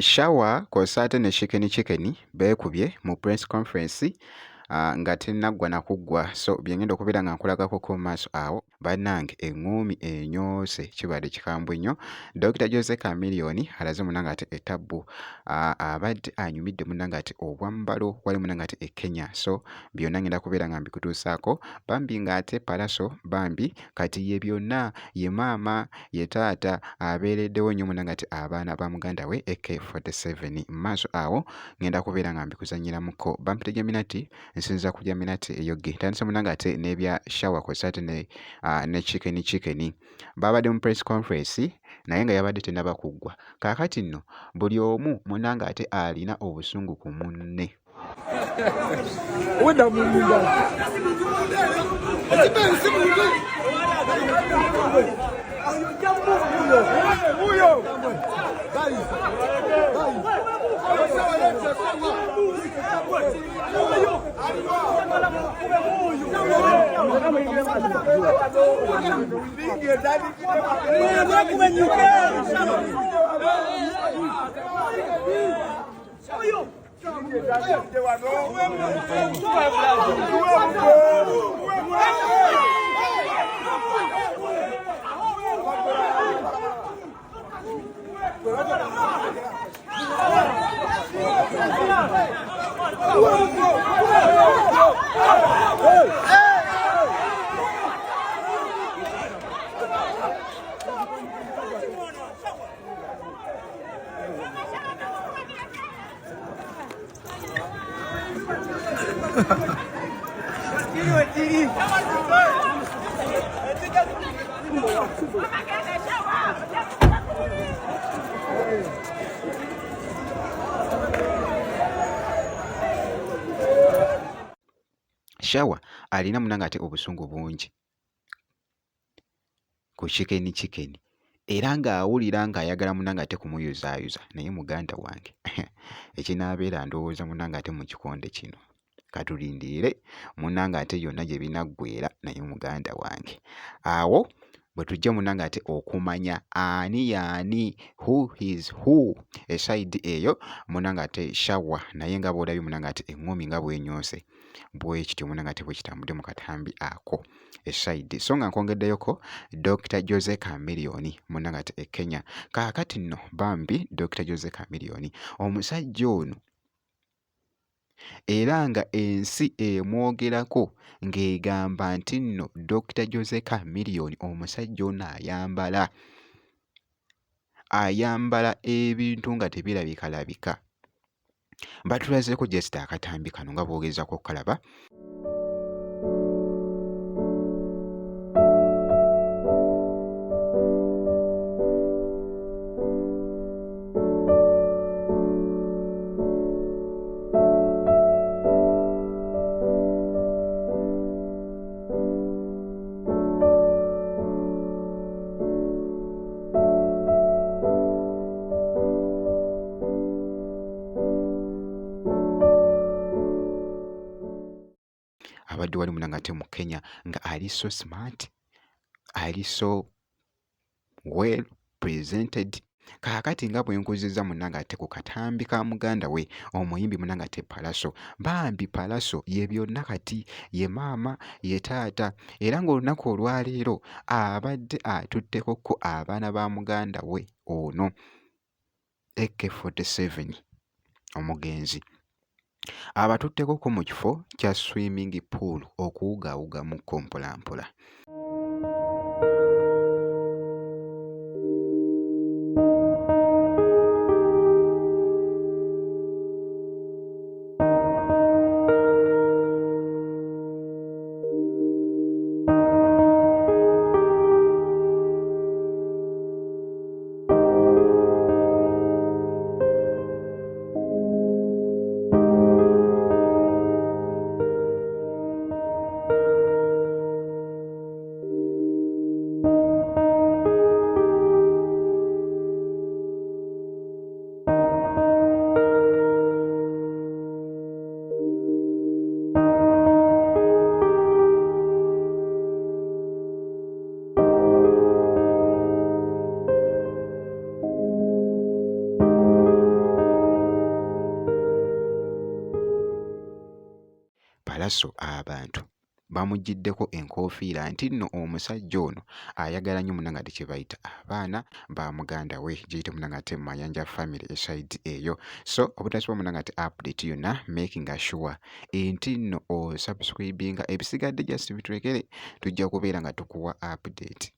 Shawa kw'ossa ne chicken beekubye mu press conference nga tennaggwa na kuggwa, so bye ngenda okubeera nga nkulagako mu maaso awo bannange eŋŋoomi enyoose kibadde kikambwe nnyo. Dr. Jose Chameleone alaze munnange ate ettabbu abadde anyumidde munnange ate obwambalo wali munnange ate e Kenya, so byonna ngenda kubeera nga mbikutuusaako. Bambi ng'ate Pallaso bambi kati ye byonna ye maama ye taata abeereddewo nnyo munnange ate abaana ba muganda we AK47. Mu maaso awo ngenda kubeera nga mbikuzanyiramuko. Bampita Jaminati nsinza ku Jaminati eyogge ntandise munnange ate n'ebya Shawa kw'ossa ate ne chicken babadde mu press conference naye nga yabadde tennaba kuggwa. Kaakati nno buli omu munnange ate alina obusungu ku munne. Shawa alina munnange ate obusungu bungi ku chicken era ng'awulira ng'ayagala munnange ate kumuyuzaayuza, naye muganda wange ekinaabeera ndowooza munnange ate mu kikonde kino katulindirire munnange ate yonna gye binaggweera, naye muganda wange awo bwe tujja munnange ate okumanya ani yaani, who is who eside eyo munnange ate Shawa naye nga bw'olabye munnange ate eŋŋoomi nga bw'enyoose bwe kityo munnange ate bwe kitambudde mu katambi ako eside. So nga nkwongeddeyoko Dr. Jose Chameleone munnange ate e Kenya. Kaakati nno bambi Dr. Jose Chameleone omusajja ono era nga ensi emwogerako ng'egamba nti nno Dr. Jose Chameleone omusajja ono ayambala ebintu nga tebirabikalabika. Batulazeeko just akatambi kano nga bw'ogezaako okukalaba. Abadde wali munnange ate mu Kenya nga ali so smart, ali so well presented. Kaakati nga bwe nkuzizza munnange ate ku katambi ka muganda we omuyimbi munnange ate Pallaso. Bambi Pallaso ye byonna kati ye maama ye taata era ng'olunaku olwaleero abadde atutteko abaana ba muganda we ono AK47 omugenzi. Abatutteko mu kifo kya swimming pool okuwugaawugamukko mpolampola. era so abantu bamugiddeko enkoofiira nti nno omusajja ono ayagala nnyo munangate kye bayita abaana ba muganda we giyite munangate Mayanja family eside eyo. So obutasiba munangate update yonna making sure nti nno osubscribinga ebisigadde just bitulekere tujja kubeera nga tukuwa update.